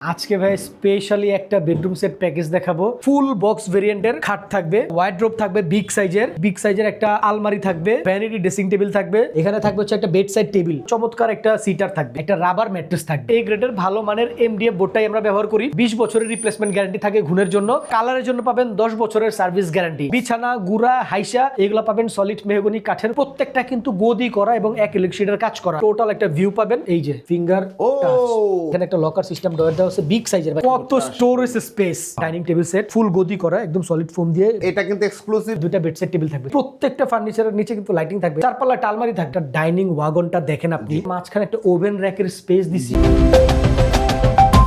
আজকে ভাই স্পেশালি একটা বেডরুম সেট প্যাকেজ দেখাবো। ফুল বক্স ভেরিয়েন্টের খাট থাকবে, ওয়াইড্রোব থাকবে বিগ সাইজের একটা আলমারি থাকবে, ভ্যানিটি ড্রেসিং টেবিল থাকবে, এখানে থাকবে হচ্ছে একটা বেড সাইড টেবিল, চমৎকার একটা সিটার থাকবে, একটা রাবার ম্যাট্রেস থাকবে। এই গ্রেডের ভালো মানের এমডিএফ বোর্ডটাই আমরা ব্যবহার করি। 20 বছরের রিপ্লেসমেন্ট গ্যারান্টি থাকে ঘুণের জন্য। কালারের জন্য পাবেন 10 বছরের সার্ভিস গ্যারান্টি। বিছানা, গুড়া, হাইসা এগুলো পাবেন সলিড মেহগনি কাঠের, প্রত্যেকটা কিন্তু গদি করা এবং অ্যাক্রিলিক শীটের কাজ করা। টোটাল একটা ভিউ পাবেন। এই যে ফিঙ্গার এখানে একটা লকার সিস্টেম দেওয়া আছে বিগ সাইজের, কত storage space. Dining table set full গদি করা, একদম সলিড ফোম দিয়ে। এটা কিন্তু এক্সক্লুসিভ। দুইটা বেড সেট টেবিল থাকবে, প্রত্যেকটা ফার্নিচারের নিচে কিন্তু লাইটিং থাকবে। চারপাল্লা আলমারি থাকবে। ডাইনিং ওয়াগনটা দেখেন আপনি, মাঝখানে একটা ওভেন র্যাকের স্পেস দিছি।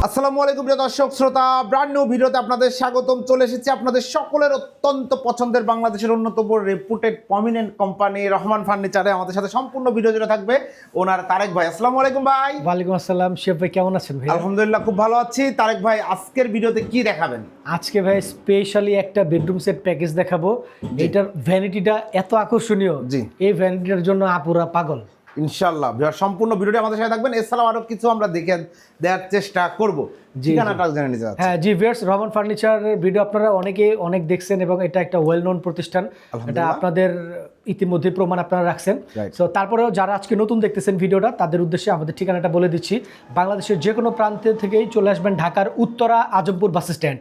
আসসালামু আলাইকুম প্রিয় দর্শক শ্রোতা, ব্র্যান্ড নিউ ভিডিওতে আপনাদের স্বাগতম। চলে এসেছি আপনাদের সকলের অত্যন্ত পছন্দের বাংলাদেশের অন্যতম রেপুটেড প্রমিনেন্ট কোম্পানি রহমান ফার্নিচারে। আমাদের সাথে সম্পূর্ণ ভিডিও জুড়ে থাকবে ওনার তারেক ভাই। আসসালামু আলাইকুম ভাই। ওয়ালাইকুম আসসালাম। শেফ ভাই কেমন আছেন ভাই? আলহামদুলিল্লাহ খুব ভালো আছি। তারেক ভাই আজকের ভিডিওতে কি দেখাবেন? আজকে ভাই স্পেশালি একটা বেডরুম সেট প্যাকেজ দেখাবো। এটার ভ্যানিটিটা এত আকর্ষণীয়, জি, এই ভ্যানিটির জন্য আপুরা পাগল। ইনশাআল্লাহ সম্পূর্ণ ভিডিওটি আমাদের সাথে থাকবেন। এছাড়াও আরো কিছু আমরা দেখে দেওয়ার চেষ্টা করব। ঠিকানাটা জেনে নিতে চাচ্ছি। হ্যাঁ জি ভিউয়ার্স, রহমান ফার্নিচারের ভিডিও আপনারা অনেক দেখছেন এবং এটা একটা ওয়েল নোন প্রতিষ্ঠান। এটা আপনাদের ইতিমধ্যে প্রমাণ আপনারা রাখছেন। সো তারপরেও যারা আজকে নতুন দেখতেছেন ভিডিওটা, তাদের উদ্দেশ্যে আমাদের ঠিকানাটা বলে দিচ্ছি। বাংলাদেশের যে কোনো প্রান্ত থেকেই চলে আসবেন ঢাকার উত্তরা আজমপুর বাস স্ট্যান্ড।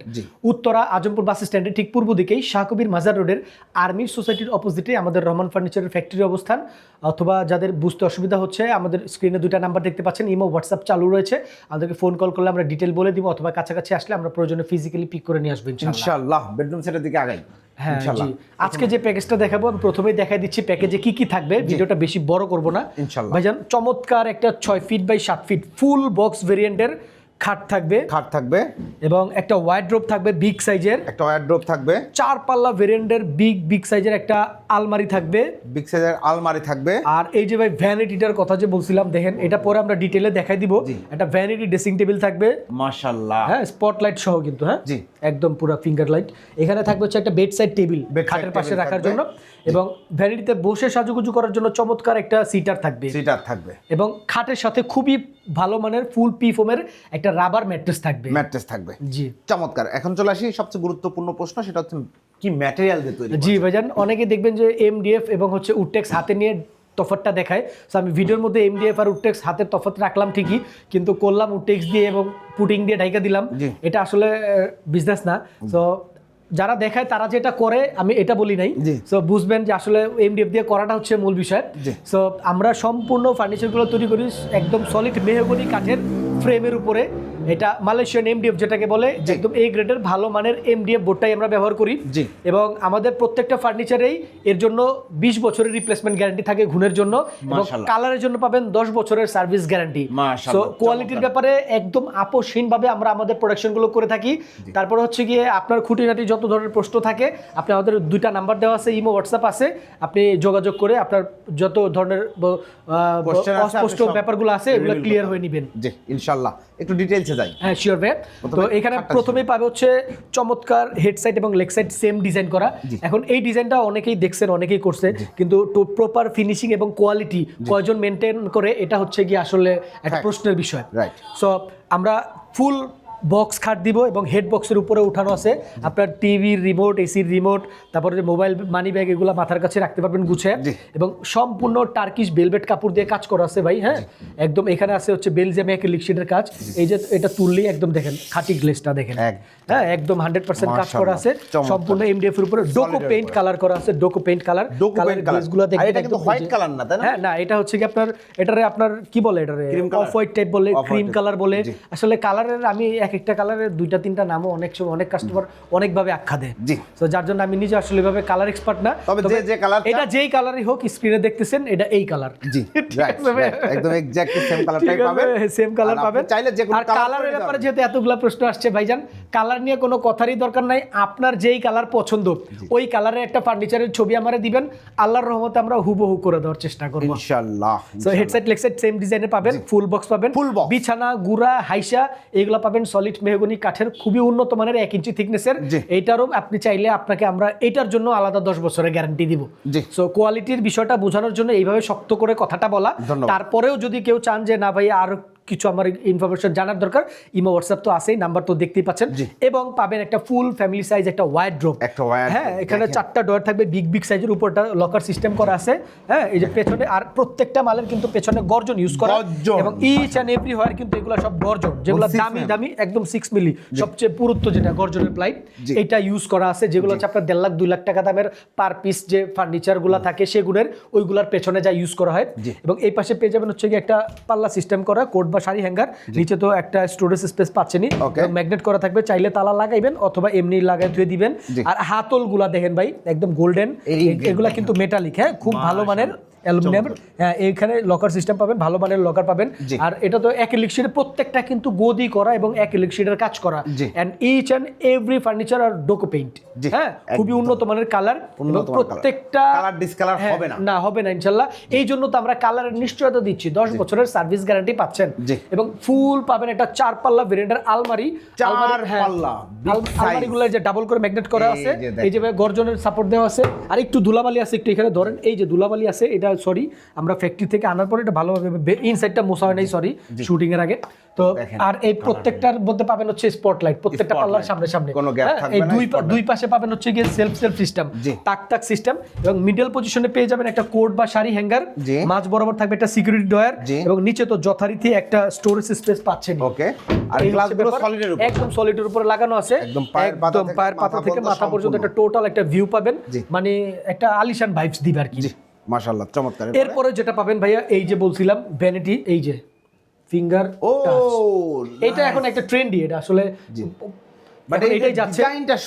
উত্তরা আজমপুর বাস স্ট্যান্ডের ঠিক পূর্ব দিকেই শাহকবির মাজার রোডের আর্মি সোসাইটির অপোজিটে আমাদের রহমান ফার্নিচারের ফ্যাক্টরি অবস্থান। অথবা যাদের বুঝতে অসুবিধা হচ্ছে, আমাদের স্ক্রিনে দুইটা নাম্বার দেখতে পাচ্ছেন, ইমো হোয়াটসঅ্যাপ চালু রয়েছে। আমাদেরকে ফোন কল করলে আমরা ডিটেল বলে দিব, অথবা কাছাকাছি আসলে আমরা প্রয়োজনে ফিজিক্যালি পিক করে নিয়ে আসবো ইনশাআল্লাহ। বেডরুম সেটের দিকে আগাই। হ্যাঁ জি, আজকে যে প্যাকেজটা দেখাবো আমি প্রথমেই দেখাই দিচ্ছি প্যাকেজে কি কি থাকবে। ভিডিওটা বেশি বড় করব না ইনশাআল্লাহ। ভাইজান, চমৎকার একটা 6 feet by 7 feet full box ভেরিয়েন্টের খাট থাকবে এবং একটা ওয়াইড্রোব থাকবে বিগ সাইজের, একটা ওয়ার্ড্রোব থাকবে, 4 পাল্লা ভেরিয়েন্টের বিগ সাইজের একটা আলমারি থাকবে, বিগ সাইজের আলমারি থাকবে। আর এই যে ভাই ভ্যানিটিটার কথা যে বলছিলাম, দেখেন এটা পরে আমরা ডিটেইলে দেখাই দিব। একটা ভ্যানিটি ড্রেসিং টেবিল থাকবে মাশাআল্লাহ, হ্যাঁ স্পটলাইট সহ কিন্তু, হ্যাঁ জি একদম পুরো ফিঙ্গার লাইট। এখানে থাকবে হচ্ছে একটা বেড সাইড টেবিল খাটের পাশে রাখার জন্য, এবং ভ্যানিটিতে বসে সাজুগুজু করার জন্য চমৎকার একটা সিটার থাকবে, এবং খাটের সাথে খুবই ভালো মানের ফুল পি ফোমের একটা রাবার ম্যাট্রেস থাকবে। জি চমৎকার। এখন চলে আসি সবচেয়ে গুরুত্বপূর্ণ প্রশ্ন, সেটা হচ্ছে কি ম্যাটেরিয়াল দিয়ে তৈরি? জি ভাইজান, অনেকে দেখবেন যে এমডিএফ এবং হচ্ছে উডটেক্স হাতে নিয়ে তফাৎটা দেখায়। সো আমি ভিডিওর মধ্যে এমডিএফ আর উডটেক্স হাতের তফাৎ রাখলাম ঠিকই, কিন্তু করলাম উডটেক্স দিয়ে এবং পুটিং দিয়ে ঢাইকা দিলাম। এটা আসলে বিজনেস না। সো যারা দেখায় তারা যেটা করে, আমি এটা বলি নাই। সো বুঝবেন যে আসলে এমডিএফ দিয়ে করাটা হচ্ছে মূল বিষয়। সো আমরা সম্পূর্ণ ফার্নিচারগুলো তৈরি করি একদম সলিড মেহগনি কাঠের ফ্রেমের উপরে। এটা মালয়েশিয়ান এমডিএফ যেটাকে বলে, একদম এই গ্রেডের ভালো মানের এমডিএফ বোর্ডটাই আমরা ব্যবহার করি। এবং আমাদের প্রত্যেকটা ফার্নিচারেই এর জন্য 20 বছরের রিপ্লেসমেন্ট গ্যারান্টি থাকে ঘুণের জন্য, এবং কালারের জন্য পাবেন 10 বছরের সার্ভিস গ্যারান্টি। সো কোয়ালিটির ব্যাপারে একদম আপোষহীনভাবে আমরা আমাদের প্রোডাকশনগুলো করে থাকি। তারপর হচ্ছে গিয়ে আপনার খুঁটিনাটি যত ধরনের প্রশ্ন থাকে, আপনি আমাদের দুইটা নাম্বার দেওয়া আছে, ইমো হোয়াটসঅ্যাপ আছে, আপনি যোগাযোগ করে আপনার যত ধরনের অস্পষ্ট ব্যাপারগুলো আছে এগুলো ক্লিয়ার হয়ে নেবেন। জি ইনশাআল্লাহ। একটু ডিটেইলসে যাই। হ্যাঁ শিওর ভাই। তো এখানে প্রথমেই পাবে হচ্ছে চমৎকার হেড সাইড এবং লেগ সাইড সেম ডিজাইন করা। এখন এই ডিজাইনটা অনেকেই দেখছেন, অনেকেই করছে, কিন্তু প্রপার ফিনিশিং এবং কোয়ালিটি কয়জন মেনটেন করে, এটা হচ্ছে কি আসলে একটা প্রশ্নের বিষয়। সো আমরা ফুল বক্স খাট দিব, এবং হেড বক্সের উপরে উঠানো আছে আপনার টিভির রিমোট, এসির রিমোট, তারপরে যে মোবাইল, মানি ব্যাগ, এগুলো মাথার কাছে রাখতে পারবেন গুছিয়ে। এবং সম্পূর্ণ টার্কিশ ভেলভেট কাপড় দিয়ে কাজ করা আছে ভাই। হ্যাঁ একদম এখানে আছে হচ্ছে বেলজিয়ামে অ্যাক্রিলিক শীটের কাজ। এই যে এটা তুললেই একদম দেখেন খাঁটি গ্লেজটা দেখেন, হ্যাঁ একদম 100% কাজ করা আছে। সম্পূর্ণ এমডিএফ এর উপরে ডোকো পেইন্ট কালার করা আছে, ডোকো পেইন্ট কালার গ্লেজগুলো দেখেন। এটা কিন্তু হোয়াইট কালার না, তাই না? হ্যাঁ না, এটা হচ্ছে কি আপনার কি বলে, এটারে অফ হোয়াইট টাইপ বলে, ক্রিম কালার বলে। আসলে কালারের আমি একটা কালারের 2-3টা নামও অনেক সময় অনেক কাস্টমার অনেকভাবে আখ্যা দেয়। তো যার জন্য আমি নিজে আসলে এভাবে কালার এক্সপার্ট না। তবে যে কালার, এটা যেই কালারই হোক, স্ক্রিনে দেখতেছেন এটা এই কালার। জি একদম এক্স্যাক্টলি সেম কালারটাই পাবেন, সেম কালার পাবেন। চাইলে যে কোনো কালারের ব্যাপারে যেহেতু এতগুলা প্রশ্ন আসছে ভাইজান, কালার নিয়ে কোনো কথারই দরকার নাই। আপনার যেই কালার পছন্দ, ওই কালারের একটা ফার্নিচারের ছবি আমারে দিবেন, আল্লাহর রহমতে আমরা হুবহু করে দেওয়ার চেষ্টা করব ইনশাআল্লাহ। সো হেডসেট লেগসেট সেম ডিজাইনে পাবেন, ফুল বক্স পাবেন, বিছানা, গুড়া, হাইসা এগুলো পাবেন সলিড মেহগনি কাঠের, খুবই উন্নত মানের 1 ইঞ্চি থিকনেসের। এইটারও আপনি চাইলে আপনাকে আমরা এটার জন্য আলাদা 10 বছরের গ্যারান্টি দিব। সো কোয়ালিটির বিষয়টা বোঝানোর জন্য এইভাবে শক্ত করে কথাটা বলা। তারপরেও যদি কেউ চান যে না ভাই আর কিছু আমার ইনফরমেশন জানার দরকার, ইমো হোয়াটসঅ্যাপ তো আছেই, নাম্বার তো দেখতেই পাচ্ছেন। এবং পাবেন একটা ফুল ফ্যামিলি সাইজ একটা ওয়ার্ড্রোব। হ্যাঁ, এখানে 4টা ডয়ার থাকবে, বিগ সাইজের উপরটা লকার সিস্টেম করা আছে। হ্যাঁ, এই যে পেছনে, আর প্রত্যেকটা মালের কিন্তু পেছনে গর্জন ইউজ করা, এবং ইচ এন্ড এভরি হোয়ার কিন্তু এগুলো সব গর্জন, যেগুলো দামি একদম 6 মিলি সবচেয়ে পুরুত্ব যেটা গর্জনের প্লাই, এটা ইউজ করা আছে। যেগুলো হচ্ছে আপনার 1.5 লাখ 2 লাখ টাকা দামের পার পিস যে ফার্নিচার গুলা থাকে সেগুলোর ওইগুলার পেছনে যা ইউজ করা হয়। এবং এই পাশে পেয়ে যাবেন হচ্ছে একটা পাল্লা সিস্টেম করা কোট বা শাড়ি হ্যাঙ্গার, নিচে তো একটা স্টোরেজ স্পেস পাচ্ছেনই, ম্যাগনেট করা থাকবে, চাইলে তালা লাগাইবেন অথবা এমনি লাগাই ধুয়ে দিবেন। আর হাতল গুলা দেখেন ভাই একদম গোল্ডেন, এগুলা কিন্তু মেটালিক, হ্যাঁ খুব ভালো মানের অ্যালুমিনিয়াম। হ্যাঁ, এইখানে লকার সিস্টেম পাবেন, ভালো মানের লকার পাবেন। আর এটা তো অ্যাক্রিলিক শীটের, প্রত্যেকটা কিন্তু গদি করা এবং অ্যাক্রিলিক শীটের কাজ করা, and each and every furniture আর ডোকো পেইন্ট। হ্যাঁ, খুবই উন্নত মানের কালার, প্রত্যেকটা কালার ডিসকালার হবে না, হবে না ইনশাআল্লাহ। এই জন্য তো আমরা কালারের নিশ্চয়তা দিচ্ছি, 10 বছরের সার্ভিস গ্যারান্টি পাচ্ছেন। এবং ফুল পাবেন একটা 4 পাল্লা ভেরিয়েন্টের আলমারি, আলমারিগুলো যে ডাবল করে ম্যাগনেট করা আছে, এই যে গর্জনের সাপোর্ট দেওয়া আছে। আর একটু ধুলাবালি আছে, একটু এখানে ধরেন, এই যে ধুলাবালি আছে, এটা সরি আমরা ফ্যাক্টরি থেকে আনার পরে এটা ভালোভাবে ইনসাইডটা মোছা হয় নাই, সরি, শুটিং এর আগে তো। আর এই প্রত্যেকটার মধ্যে পাবেন হচ্ছে স্পটলাইট, প্রত্যেকটা পাল্লার সামনে এই দুই পাশে পাবেন হচ্ছে গিয়ে সেলফ সিস্টেম, তাক সিস্টেম, এবং মিডল পজিশনে পেয়ে যাবেন একটা কোট বা শাড়ি হ্যাঙ্গার, মাঝ বরাবর থাকবে একটা সিকিউরিটি ডয়ার, এবং নিচে তো যথারীতি একটা স্টোরেজ স্পেস পাচ্ছেন। ওকে, আর গ্লাসগুলো সলিডের উপর, একদম সলিডের উপরে লাগানো আছে, একদম পায়ের পাতা থেকে মাথা পর্যন্ত একটা টোটাল একটা ভিউ পাবেন, মানে একটা আলিশান ভাইবস দিবে আর কি। মাশাআল্লাহ, চমৎকার। এরপরে যেটা পাবেন ভাইয়া, এই যে বলছিলাম ভ্যানিটি, এই যে ফিঙ্গার, এটা এখন একটা ট্রেন্ডি, এটা আসলে এটাই যাচ্ছে।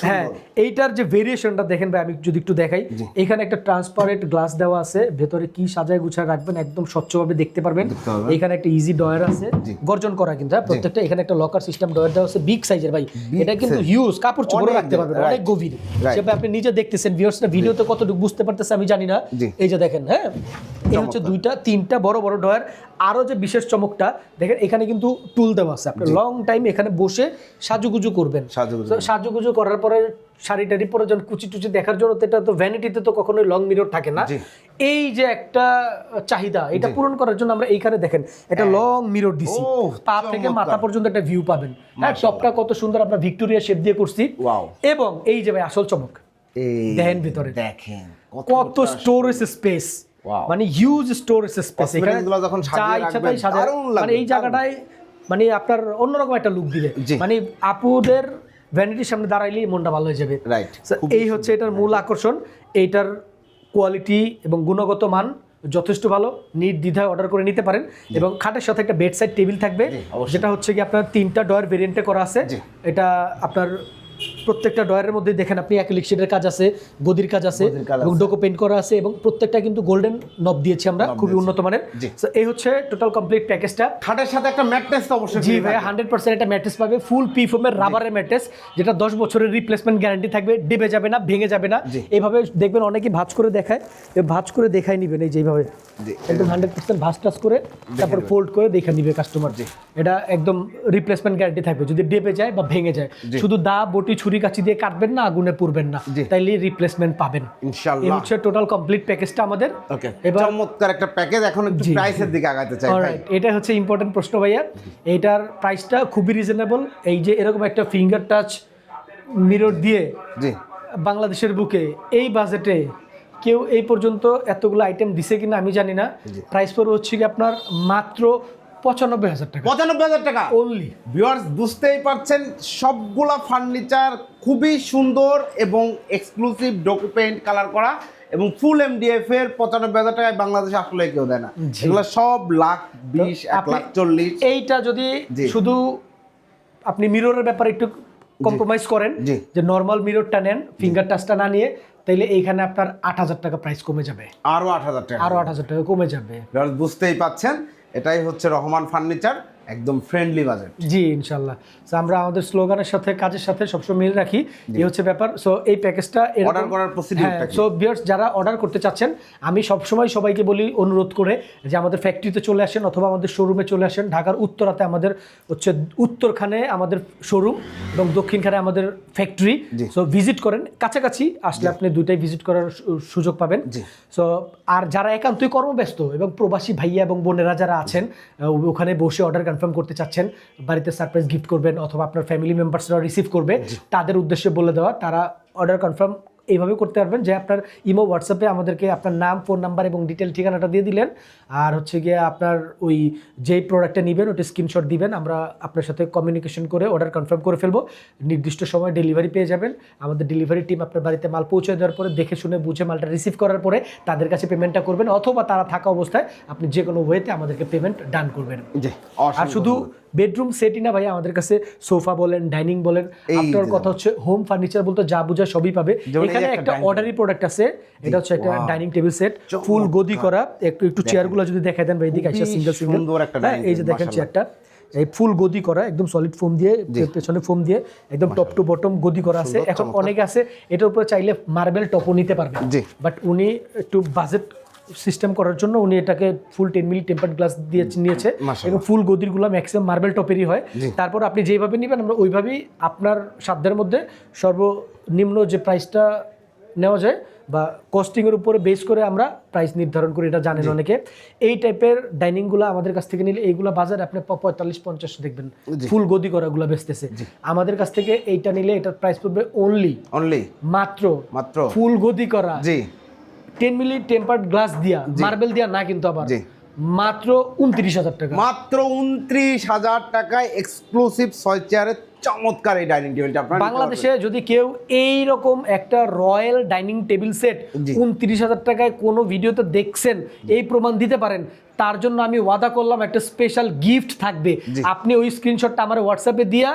হ্যাঁ, এইটার যে ভেরিয়েশনটা দেখেন ভাই, আমি যদি একটু দেখাই, এখানে একটা ট্রান্সপারেন্ট গ্লাস দেওয়া আছে, ভেতরে কি সাজায় গুছায় রাখবেন একদম স্বচ্ছভাবে দেখতে পারবেন। এখানে একটা ইজি ডয়ার আছে, গর্জন করা কিন্তু প্রত্যেকটা। এখানে একটা লকার সিস্টেম ডয়ার দেওয়া আছে, বিগ সাইজের ভাই, এটা কিন্তু হিউজ, কাপড় চোপড় রাখতে পারবেন, অনেক গভীর। সেটা আপনি নিজে দেখতেছেন, ভিউয়ার্সরা ভিডিওতে কতটুকু বুঝতে পারতেছে আমি জানি না। এই যে দেখেন, হ্যাঁ, এই হচ্ছে 2-3টা বড় বড় ডয়ার। আরো যে বিশেষ চমকটা দেখেন, এখানে কিন্তু টুল দেওয়া আছে, আপনি লং টাইম এখানে বসে সাজুগুজু করবেন। সাজুগুজু করার পরে শাড়ি টাড়ি পরে যখন কুচি টুচি দেখার জন্য, এটা তো ভ্যানিটিতে তো কখনোই লং মিরর থাকে না। এই যে একটা চাহিদা, এটা পূরণ করার জন্য আমরা এইখানে দেখেন একটা লং মিরর দিছি, পা থেকে মাথা পর্যন্ত একটা ভিউ পাবেন। হ্যাঁ, টপটা কত সুন্দর আমরা ভিক্টোরিয়া শেপ দিয়ে করছি। এবং এই যে ভাই আসল চমক, দেখেন ভিতরে দেখেন কত স্টোরেজ স্পেস, মানে হিউজ স্টোরেজ স্পেস। এখানে যখন মানে এই জায়গাটায় মানে আপনার অন্যরকম একটা লুক দিবে, মানে আপুদের ভ্যানিটির সামনে দাঁড়াইলেই মনটা ভালো হয়ে যাবে। এই হচ্ছে এটার মূল আকর্ষণ। এইটার কোয়ালিটি এবং গুণগত মান যথেষ্ট ভালো, নির্দ্বিধায় অর্ডার করে নিতে পারেন। এবং খাটের সাথে একটা বেড সাইড টেবিল থাকবে, যেটা হচ্ছে কি আপনার 3টা ডয়ার ভেরিয়েন্টে করা আছে। এটা আপনার প্রত্যেকটা ডয়ারের মধ্যে দেখেন আপনি অ্যাক্রিলিক শীটের কাজ আছে, গদির কাজ আছে, এবং ডোকো পেইন্ট করা আছে, এবং প্রত্যেকটা কিন্তু গোল্ডেন নব দিয়েছি আমরা, খুবই উন্নত মানের। সো এই হচ্ছে টোটাল কমপ্লিট প্যাকেজটা। খাটের সাথে একটা ম্যাট্রেস তো অবশ্যই, জি ভাই, 100% একটা ম্যাট্রেস পাবে, ফুল পি ফোমের রাবারের ম্যাট্রেস, যেটা 10 বছরের রিপ্লেসমেন্ট গ্যারান্টি থাকবে, ডেবে যাবে না, ভেঙে যাবে না। এইভাবে দেখবেন অনেকেই ভাঁজ করে দেখায়, ভাঁজ করে দেখাই নিবেন, এই যে এইভাবে একদম 100% ভাঁজ টাজ করে তারপর ফোল্ড করে দেখে নিবে কাস্টমার। এটা একদম রিপ্লেসমেন্ট গ্যারান্টি থাকবে, যদি ডেবে যায় বা ভেঙে যায়। শুধু দা বটি ছুরি কাঁচি দিয়ে কাটবেন না, আগুনে পুড়বেন না, তাইলে রিপ্লেসমেন্ট পাবেন ইনশাআল্লাহ। এই হচ্ছে টোটাল কমপ্লিট প্যাকেজটা আমাদের। এবার চমৎকার একটা প্যাকেজ। এখন একটু প্রাইসের দিকে আগাতে চাই ভাই। এটা হচ্ছে ইম্পর্টেন্ট প্রশ্ন ভাইয়া। এটার প্রাইসটা খুবই রিজনেবল। এই যে এরকম একটা ফিঙ্গার টাচ মিরর দিয়ে বাংলাদেশের বুকে এই বাজেটে কেউ এই পর্যন্ত এতগুলো আইটেম দিছে কিনা আমি জানি না। প্রাইস পড়বে হচ্ছে কি আপনার মাত্র 95,000 টাকা। 95,000 টাকা অনলি। ভিউয়ার্স, বুঝতেই পারছেন সবগুলা ফার্নিচার খুবই সুন্দর এবং এক্সক্লুসিভ ডোকো পেইন্ট কালার করা, এবং ফুল এমডিএফ এর 95,000 টাকায় বাংলাদেশে আসলে কেউ দেয় না। এগুলো সব 1,20,000 1,40,000। এইটা যদি শুধু আপনি মিররের ব্যাপারে একটু কম্প্রোমাইজ করেন, যে নর্মাল মিররটা নেন, ফিঙ্গার টাচটা না নিয়ে, তাইলে এইখানে আপনার 8,000 টাকা প্রাইস কমে যাবে, আরো 8,000 টাকা, আরো 8,000 টাকা কমে যাবে। বুঝতেই পাচ্ছেন, এটাই হচ্ছে রহমান ফার্নিচার, একদম ফ্রেন্ডলি বাজেট। জি ইনশাআল্লাহ। সো আমরা আমাদের স্লোগানের সাথে কাজের সাথে সবসময় মিল রাখি, এই হচ্ছে ব্যাপার। সো এই প্যাকেজটা অর্ডার করার প্রসিডিউরটা কি? সো ভিউয়ার্স, যারা অর্ডার করতে চাচ্ছেন, আমি সবসময় সবাইকে বলি, অনুরোধ করে, যে আমাদের ফ্যাক্টরিতে চলে আসেন অথবা আমাদের শোরুমে চলে আসেন। ঢাকার উত্তরাতে আমাদের হচ্ছে উত্তরখানে আমাদের শোরুম এবং দক্ষিণখানে আমাদের ফ্যাক্টরি। সো ভিজিট করেন, কাছাকাছি আসলে আপনি দুইটাই ভিজিট করার সুযোগ পাবেন। সো আর যারা একান্তই কর্মব্যস্ত এবং প্রবাসী ভাইয়া এবং বোনেরা যারা আছেন, ওখানে বসে অর্ডার কনফার্ম করতে চাচ্ছেন, বাড়িতে সারপ্রাইজ গিফট করবেন অথবা আপনার ফ্যামিলি মেম্বার্সরা রিসিভ করবে, তাদের উদ্দেশ্যে বলে দেওয়া, তারা অর্ডার কনফার্ম এইভাবে করতে পারবেন যে আপনার ইমো হোয়াটসঅ্যাপে আমাদেরকে আপনার নাম, ফোন নাম্বার এবং ডিটেল ঠিকানাটা দিয়ে দিলেন, আর হচ্ছে গিয়ে আপনার ওই যেই প্রোডাক্টটা নেবেন ওটা স্ক্রিনশট দিবেন, আমরা আপনার সাথে কমিউনিকেশন করে অর্ডার কনফার্ম করে ফেলবো, নির্দিষ্ট সময়ে ডেলিভারি পেয়ে যাবেন। আমাদের ডেলিভারি টিম আপনার বাড়িতে মাল পৌঁছে দেওয়ার পরে দেখে শুনে বুঝে মালটা রিসিভ করার পরে তাদের কাছে পেমেন্টটা করবেন, অথবা তারা থাকা অবস্থায় আপনি যে কোনো ওয়েতে আমাদেরকে পেমেন্ট ডান করবেন। আর শুধু বেডরুম সেটই না ভাই, আমাদের কাছে সোফা বলেন, ডাইনিং বলেন, আপনার কথা হচ্ছে হোম ফার্নিচার বলতে যা বোঝায় সবই পাবে। এখানে একটা অর্ডারি প্রোডাক্ট আছে, এটা হচ্ছে একটা ডাইনিং টেবিল সেট, ফুল গদি করা। একটু চেয়ারগুলো যদি দেখাই দেন ভাই, এদিকে আসছে সিঙ্গেল সিঙ্গেল, এই যে দেখেন চেয়ারটা, এই ফুল গদি করা, একদম সলিড ফোম দিয়ে, পেছনে ফোম দিয়ে একদম টপ টু বটম গদি করা আছে। এখন অনেকে আছে এটার উপরে চাইলে মার্বেল টপও নিতে পারবে, বাট উনি একটু বাজেট সিস্টেম করার জন্য উনি এটাকে ফুল 10 মিলি টেম্পার্ড গ্লাস দিয়ে নিয়েছে এবং ফুল গদিরগুলো ম্যাক্সিমাম মার্বেল টপেরই হয়। তারপর আপনি যেভাবে নেবেন আমরা ওইভাবেই আপনার সাধ্যের মধ্যে সর্বনিম্ন যে প্রাইসটা নেওয়া যায় বা কস্টিংয়ের উপরে বেস করে আমরা প্রাইস নির্ধারণ করি, এটা জানেন অনেকে। এই টাইপের ডাইনিংগুলো আমাদের কাছ থেকে নিলে এইগুলো বাজারে আপনি 45-50 দেখবেন ফুল গদি করাগুলো বেচতেছে। আমাদের কাছ থেকে এইটা নিলে এটার প্রাইস পড়বে অনলি মাত্র ফুল গদি করা 10 মিলি টেম্পার্ড গ্লাস দিয়া, মার্বেল দিয়া না, কিন্তু আবার মাত্র 29,000 টাকা। মাত্র 29,000 টাকায় এক্সক্লুসিভ 6 চেয়ারের চমৎকার এই ডাইনিং টেবিলটা আপনারা বাংলাদেশে যদি কেউ এই রকম একটা রয়্যাল ডাইনিং টেবিল সেট 29,000 টাকায় কোনো ভিডিওতে দেখছেন, এই প্রমাণ দিতে পারেন, তার জন্য আমি ওয়াদা করলাম একটা স্পেশাল গিফট থাকবে। আপনি ওই স্ক্রিনশটটা আমার হোয়াটসঅ্যাপে দিয়া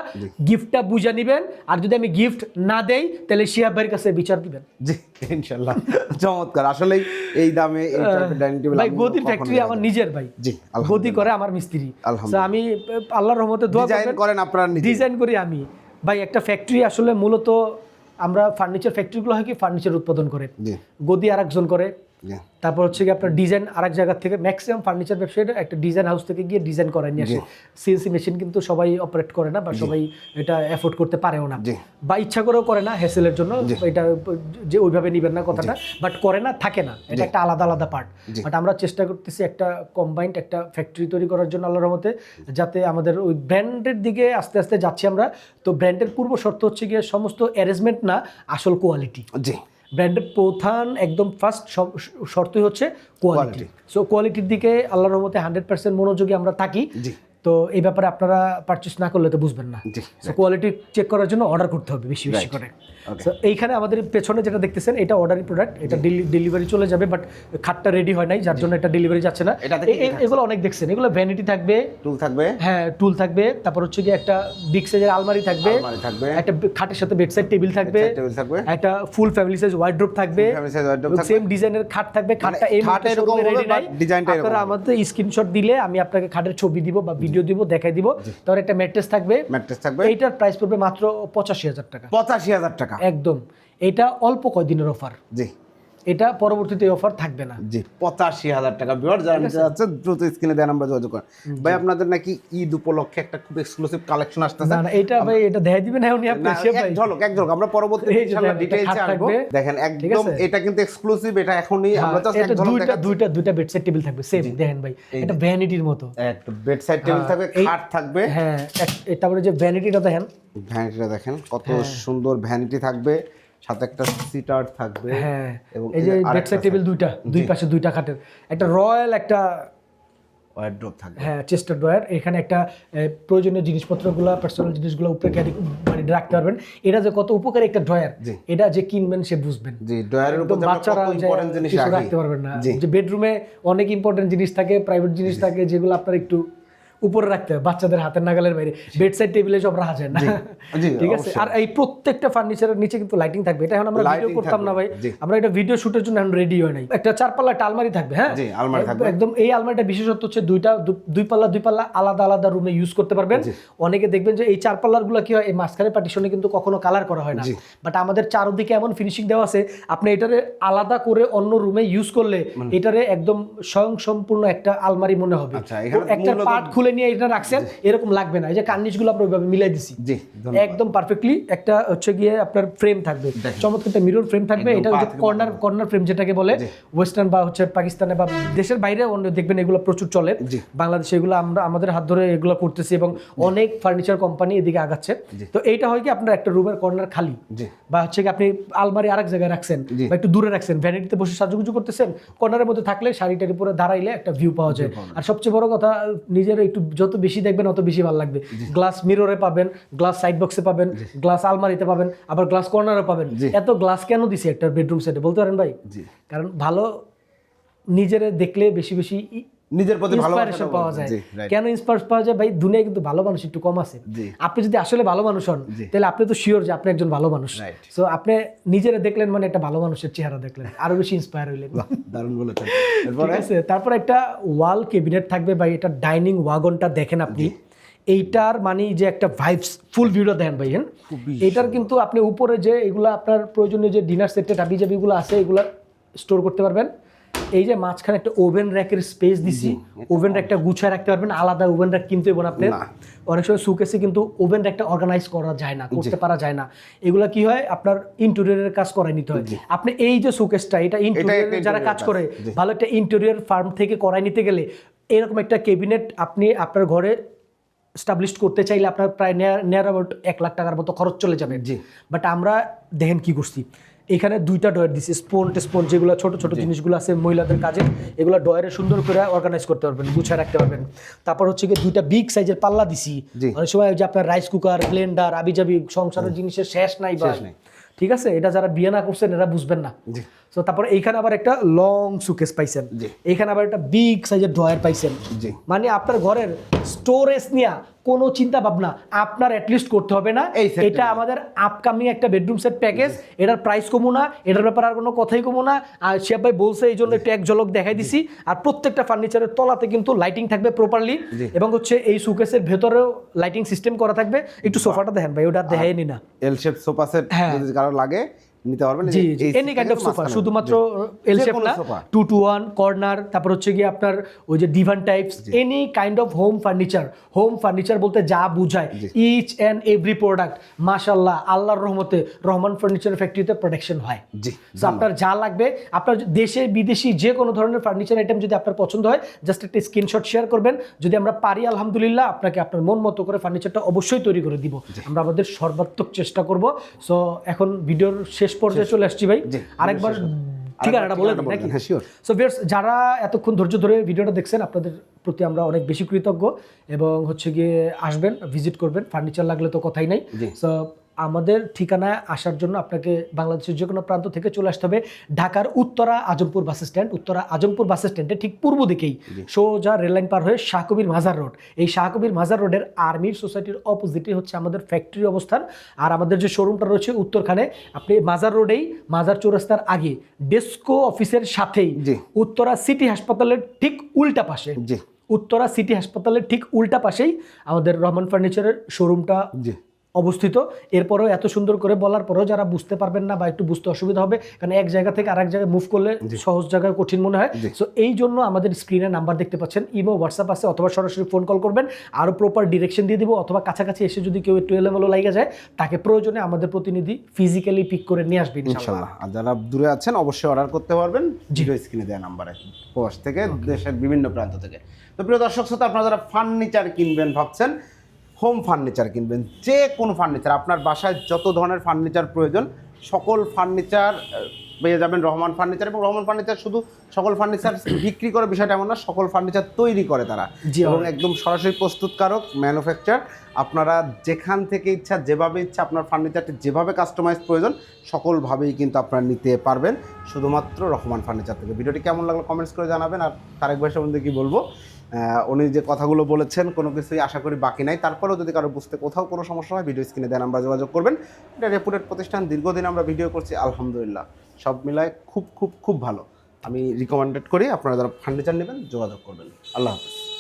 গিফটটা বুঝে নেবেন, আর যদি আমি গিফট না দেই তাহলে শিহাব ভাইয়ের কাছে বিচার দিবেন। জি ইনশাআল্লাহ। চমৎকার, আসলে এই দামে এই টাইপের ডাইনিং টেবিল ভাই গদির ফ্যাক্টরি আমার নিজের ভাই, জি গদি করে আমার মিস্ত্রি। আমি আল্লাহর রহমতে দোয়া করেন আপনারা, ডিজাইন করি আমি। ভাই একটা ফ্যাক্টরি আসলে মূলত আমরা ফার্নিচার ফ্যাক্টরিগুলো হয় কি ফার্নিচার উৎপাদন করে, গদি আরেকজন করে, তারপর হচ্ছে কি আপনার ডিজাইন আরেক জায়গা থেকে, ম্যাক্সিমাম ফার্নিচার ব্যবসায়ীরা একটা ডিজাইন হাউস থেকে গিয়ে ডিজাইন করায় নিয়ে আসে। সিএনসি মেশিন কিন্তু সবাই অপারেট করে না বা সবাই এটা এফোর্ড করতে পারেও না বা ইচ্ছা করেও করে না, হ্যাসেলের জন্য এটা যে ওইভাবে নিবেন না কথাটা, বাট করে না, থাকে না, এটা একটা আলাদা আলাদা পার্ট। বাট আমরা চেষ্টা করতেছি একটা কম্বাইন্ড একটা ফ্যাক্টরি তৈরি করার জন্য আল্লাহর রহমতে, যাতে আমাদের ওই ব্র্যান্ডের দিকে আস্তে আস্তে যাচ্ছি আমরা। তো ব্র্যান্ডের পূর্ব শর্ত হচ্ছে গিয়ে সমস্ত অ্যারেঞ্জমেন্ট না, আসল কোয়ালিটি। ব্র্যান্ডের প্রধান একদম ফার্স্ট শর্তই হচ্ছে কোয়ালিটি। সো কোয়ালিটির দিকে আল্লাহর রহমতে 100% মনোযোগী আমরা থাকি। তো এই ব্যাপারে আপনারা পারচেস না করলে তো বুঝবেন না। সো কোয়ালিটি চেক করার জন্য অর্ডার করতে হবে বেশি বেশি করে। সো এইখানে আমাদের পেছনে যেটা দেখতেছেন এটা অর্ডারি প্রোডাক্ট, এটা ডেলিভারি চলে যাবে, বাট খাটটা রেডি হয় নাই, যার জন্য এটা ডেলিভারি যাচ্ছে না। এগুলো অনেক দেখছেন, এগুলো ভ্যানিটি থাকবে, টুল থাকবে, হ্যাঁ টুল থাকবে, তারপর হচ্ছে কি একটা বিগ সাইজের আলমারি থাকবে, একটা খাটের সাথে বেডসাইড টেবিল থাকবে, একটা ফুল ফ্যামিলি সাইজ ওয়ার্ডরোব থাকবে, সেম ডিজাইনের খাট থাকবে। খাটটা এই মুহূর্তে রেডি নাই, আপনারা আমাদের স্ক্রিনশট দিলে আমি আপনাকে খাটের ছবি দিব বা ভিডিও দিব, দেখাই দিব। তারপর একটা ম্যাট্রেস থাকবে, এইটার প্রাইস পড়বে মাত্র 85,000 টাকা। 85,000 টাকা একদম। এটা অল্প কয়দিনের অফার, জি এটা পরবর্তীতে অফার থাকবে না। জি 85,000 টাকা। ভিউয়ার যারা নিতে যাচ্ছেন দ্রুত স্ক্রিনে দেওয়া নাম্বার যোগাযোগ করেন। ভাই আপনাদের নাকি ঈদ উপলক্ষে একটা খুব এক্সক্লুসিভ কালেকশন আসতেছে। না এটা ভাই এটা দেখাই দিবেন না উনি আপনি শেফ ভাই। এক ঝলক আমরা পরবর্তীতে ইনশাআল্লাহ ডিটেইলসে আসব। দেখেন একদম এটা কিন্তু এক্সক্লুসিভ, এটা এখনই আমরা জাস্ট এক ঝলক দেখাচ্ছি। দুইটা বেডসাইড টেবিল থাকবে সেম, দেখেন ভাই এটা ভ্যানিটির মতো একটা বেডসাইড টেবিল থাকবে, খাট থাকবে, হ্যাঁ তারপরে যে ভ্যানিটিটা দেখেন, ভ্যানিটিটা দেখেন কত সুন্দর ভ্যানিটি থাকবে, সাথে একটা সিটার থাকবে, হ্যাঁ এবং এই যে বেডসাইড টেবিল দুই পাশে দুইটা খাটের, একটা রয়্যাল একটা ওয়ারড্রপ থাকবে, হ্যাঁ চেস্টার ড্রয়ার, এখানে একটা প্রয়োজনীয় জিনিসপত্রগুলো পার্সোনাল জিনিসগুলো উপরে ক্যারি মানে রাখতে পারবেন। এটা যে কত উপকারী একটা ড্রয়ার, এটা যে কিনবেন সে বুঝবেন। জি ড্রয়ারের উপর বাচ্চারা ইম্পর্টেন্ট জিনিস রাখতে পারবেন না, যে বেডরুমে অনেক ইম্পর্টেন্ট জিনিস থাকে, প্রাইভেট জিনিস থাকে, যেগুলো আপনার একটু উপরে রাখতে হয়, বাচ্চাদের হাতের নাগালের বাইরে। বেডসাইড টেবিলে সব রাখা যায় না, ঠিক আছে। আর এই প্রত্যেকটা ফার্নিচারের নিচে কিন্তু লাইটিং থাকবে, এটা এখন আমরা ভিডিও করতাম না ভাই, আমরা এটা ভিডিও শুটের জন্য এখন রেডি হয় নাই। একটা 4 পাল্লা আলমারি থাকবে, হ্যাঁ একদম। এই আলমারিটা বিশেষত্ব হচ্ছে দুই পাল্লা আলাদা আলাদা রুমে ইউজ করতে পারবেন। অনেকে দেখবেন যে এই 4 পাল্লার গুলো কি হয়, এই মাঝখানে পার্টিশনে কিন্তু কখনো কালার করা হয় না, বাট আমাদের চারদিকে এমন ফিনিশিং দেওয়া আছে, আপনি এটারে আলাদা করে অন্য রুমে ইউজ করলে এটারে একদম স্বয়ংসম্পূর্ণ একটা আলমারি মনে হবে। একটা পার্ট খুলে তুলে নিয়ে এটা রাখছেন এরকম লাগবে না। এই যে কার্নিশগুলো আমরা ওইভাবে মিলাই দিছি, জি একদম পারফেক্টলি। একটা হচ্ছে গিয়ে আপনার ফ্রেম থাকবে, চমৎকার একটা মিরর ফ্রেম থাকবে। এটা হচ্ছে কর্নার ফ্রেম যেটাকে বলে, ওয়েস্টার্ন বা হচ্ছে পাকিস্তানে বা দেশের বাইরে অন্য দেখবেন এগুলো প্রচুর চলে। বাংলাদেশে এগুলো আমরা আমাদের হাত ধরে এগুলো করতেছি এবং অনেক ফার্নিচার কোম্পানি এদিকে আগাচ্ছে। তো এইটা হয় কি আপনার একটা রুমের কর্নার খালি, বা হচ্ছে কি আপনি আলমারি আরেক জায়গায় রাখছেন বা একটু দূরে রাখছেন, ভ্যানিটিতে বসে সাজুগুজু করতেছেন, কর্নারের মধ্যে থাকলে শাড়িটার উপরে দাঁড়াইলে একটা ভিউ পাওয়া যায়। আর সবচেয়ে বড় কথা, নিজের একটু যত বেশি দেখবেন অত বেশি ভালো লাগবে। গ্লাস মিররে পাবেন, গ্লাস সাইড বক্সে পাবেন, গ্লাস আলমারিতে পাবেন, আবার গ্লাস কর্নারে পাবেন। এত গ্লাস কেন দিছি একটা বেডরুম সেটে বলতে পারেন ভাই? কারণ ভালো নিজের দেখলে বেশি বেশি নিজের প্রতি ইন্সপিরেশন পাওয়া যায়। কেন ইন্সপায়ার পাওয়া যায় ভাই? দুনিয়ায় কিন্তু ভালো মানুষ একটু কম আছে। আপনি যদি আসলে ভালো মানুষ হন তাহলে আপনি তো শিওর যে আপনি একজন ভালো মানুষ। সো আপনি নিজের দেখলেন মানে একটা ভালো মানুষের চেহারা দেখলেন, আরো বেশি ইন্সপায়ার হইলেন। দারুণ বলেছেন। ঠিক আছে, তারপর একটা ওয়াল ক্যাবিনেট থাকবে ভাই। এটা ডাইনিং ওয়াগনটা দেখেন আপনি, এইটার মানে যে একটা ভাইবস, ফুল ভিউটা দেখেন ভাই। হ্যাঁ, এইটার কিন্তু আপনি উপরে যে এগুলা আপনার প্রয়োজনীয় যে ডিনার সেটের হাবি জাবিগুলো আছে এগুলা স্টোর করতে পারবেন। এই যে মাঝখানে একটা ওভেন র্যাকের স্পেস দিছি, ওভেন র্যাকটা গুছায় রাখতে পারবেন, আলাদা ওভেন র্যাক কিনতে হবে না আপনার। অনেক সময় সুকেসে কিন্তু ওভেন র্যাকটা অর্গানাইজ করা যায় না, করতে পারা যায় না। এগুলা কি হয়, আপনার ইন্টেরিয়রের কাজ করাই নিতে হয়। আপনি এই যে সুকেসটা, এটা ইন্টেরিয়রে যারা কাজ করে, ভালো একটা ইন্টেরিয়র ফার্ম থেকে করাই নিতে গেলে এরকম একটা ক্যাবিনেট আপনি আপনার ঘরে স্টাবলিশ করতে চাইলে আপনার প্রায় নিয়ার অ্যাবাউট 1 লাখ টাকার মতো খরচ চলে যাবে। বাট আমরা দেখেন কি করছি, এখানে 2টা ডয়ার দিছি, স্পোন যেগুলো ছোট ছোট জিনিসগুলো আছে মহিলাদের কাজে, এগুলো ডয়ারে সুন্দর করে অর্গানাইজ করতে পারবেন, গুছিয়ে রাখতে পারবেন। তারপর হচ্ছে কি 2টা বিগ সাইজের পাল্লা দিছি। অনেক সময় যে আপনার রাইস কুকার, ব্লেন্ডার, আবিজাবি সংসারের জিনিসের শেষ নাই ভাই। ঠিক আছে, এটা যারা বিয়ে না করছেন এরা বুঝবেন না। তো তারপর এইখানে আবার একটা লং সুকেস পাইছেন, এইখানে আবার একটা বিগ সাইজের ড্রয়ার পাইছেন। মানে আপনার ঘরের স্টোরেজ নিয়ে কোনো চিন্তা ভাবনা আপনার অ্যাটলিস্ট করতে হবে না। এটা আমাদের আপকামিং একটা বেডরুম সেট প্যাকেজ, এটার প্রাইস কমো না, এটার ব্যাপারে আর কোনো কথাই কমো না। আর শিয়াব ভাই বলছে এই জন্য একটু এক ঝলক দেখাই দিছি। আর প্রত্যেকটা ফার্নিচারের তলাতে কিন্তু লাইটিং থাকবে প্রপারলি, এবং হচ্ছে এই সুকেসের ভেতরেও লাইটিং সিস্টেম করা থাকবে। একটু সোফাটা দেখেন ভাই, ওটা দেখাই নি না, এল শেপ সোফা সেট যদি কারো লাগে নিতে পারবেন। জি জি, এনি কাইন্ড অফ সোফা, শুধুমাত্র এল শেপ না, 2 to 1 কর্নার, তারপর হচ্ছে গিয়ে আপনার ওই যে divan types, any kind of home furniture. Home furniture বলতে যা বুঝায়, ইচ এন্ড এভরি প্রোডাক্ট মাশাআল্লাহ আল্লাহর রহমতে রহমান ফার্নিচার ফ্যাক্টরিতে প্রোডাকশন হয়। জি, সো আপনার যা লাগবে, আপনার দেশে বিদেশি যে কোনো ধরনের ফার্নিচার আইটেম যদি আপনার পছন্দ হয়, জাস্ট একটা স্ক্রিনশট শেয়ার করবেন। যদি আমরা পারি আলহামদুলিল্লাহ আপনাকে আপনার মন মতো করে ফার্নিচারটা অবশ্যই তৈরি করে দিব, আমরা আমাদের সর্বাত্মক চেষ্টা করব। সো এখন ভিডিওর শেষ পর্যায়ে চলে আসছি ভাই, আরেকবার ঠিকানাটা বলে দিই নাকি? সো ভিউয়ার্স, যারা এতক্ষণ ধৈর্য ধরে ভিডিওটা দেখছেন আপনাদের প্রতি আমরা অনেক বেশি কৃতজ্ঞ, এবং হচ্ছে গিয়ে আসবেন, ভিজিট করবেন, ফার্নিচার লাগলে তো কথাই নাই। সো আমাদের ঠিকানায় আসার জন্য আপনাকে বাংলাদেশের যে কোনো প্রান্ত থেকে চলে আসতে হবে। ঢাকার উত্তরা আজমপুর বাস স্ট্যান্ড, উত্তরা আজমপুর বাস স্ট্যান্ডে ঠিক পূর্ব দিকেই সোজা রেললাইন পার হয়ে শাহকবির মাজার রোড, এই শাহকবির মাজার রোডের আর্মির সোসাইটির অপোজিটে হচ্ছে আমাদের ফ্যাক্টরি অবস্থান। আর আমাদের যে শোরুমটা রয়েছে উত্তরখানে, আপনি মাজার রোডেই, মাজার চৌরাস্তার আগে ডেস্কো অফিসের সাথেই, উত্তরা সিটি হাসপাতালের ঠিক উল্টা পাশে, উত্তরা সিটি হাসপাতালের ঠিক উল্টা পাশেই আমাদের রহমান ফার্নিচারের শোরুমটা অবস্থিত। এরপরেও এত সুন্দর করে বলার পরেও যারা বুঝতে পারবেন না বা একটু বুঝতে অসুবিধা হবে, কারণ এক জায়গা থেকে আরেক জায়গায় মুভ করলে সহজ জায়গায় কঠিন মনে হয়। সো এই জন্য আমাদের স্ক্রিনে নাম্বার দেখতে পাচ্ছেন, ইমো হোয়াটসঅ্যাপ আছে, অথবা সরাসরি ফোন কল করবেন, আরও প্রপার ডিরেকশন দিয়ে দিব, অথবা কাছাকাছি এসে যদি কেউ একটু এলোমেলো লাগে যায় তাকে প্রয়োজনে আমাদের প্রতিনিধি ফিজিক্যালি পিক করে নিয়ে আসবেন ইনশাআল্লাহ। আর যারা দূরে আছেন অবশ্যই অর্ডার করতে পারবেন ভিডিও স্ক্রিনে দেওয়া নাম্বারে, প্রবাস থেকে, দেশের বিভিন্ন প্রান্ত থেকে। তো প্রিয় দর্শক শ্রোতা, আপনারা যারা ফার্নিচার কিনবেন ভাবছেন, হোম ফার্নিচার কিনবেন, যে কোনো ফার্নিচার, আপনার বাসায় যত ধরনের ফার্নিচার প্রয়োজন সকল ফার্নিচার পেয়ে যাবেন রহমান ফার্নিচার। এবং রহমান ফার্নিচার শুধু সকল ফার্নিচার বিক্রি করে বিষয়টা এমন না, সকল ফার্নিচার তৈরি করে তারা, এবং একদম সরাসরি প্রস্তুতকারক, ম্যানুফ্যাকচার। আপনারা যেখান থেকে ইচ্ছা, যেভাবে ইচ্ছা, আপনার ফার্নিচারটি যেভাবে কাস্টমাইজ প্রয়োজন সকলভাবেই কিন্তু আপনারা নিতে পারবেন শুধুমাত্র রহমান ফার্নিচার থেকে। ভিডিওটি কেমন লাগলো কমেন্টস করে জানাবেন। আর তারেক ভাই সম্বন্ধে কী বলবো, উনি যে কথাগুলো বলেছেন কোনো কিছুই আশা করি বাকি নাই। তারপরেও যদি কারো বুঝতে কোথাও কোনো সমস্যা হয় ভিডিও স্ক্রিনে দেন, আমরা যোগাযোগ করবেন। এটা রেপুটেড প্রতিষ্ঠান, দীর্ঘদিন আমরা ভিডিও করছি, আলহামদুলিল্লাহ সব মিলায় খুব খুব খুব ভালো। আমি রিকমেন্ডেড করি আপনারা যারা ফার্নিচার নেবেন যোগাযোগ করবেন। আল্লাহ হাফেজ।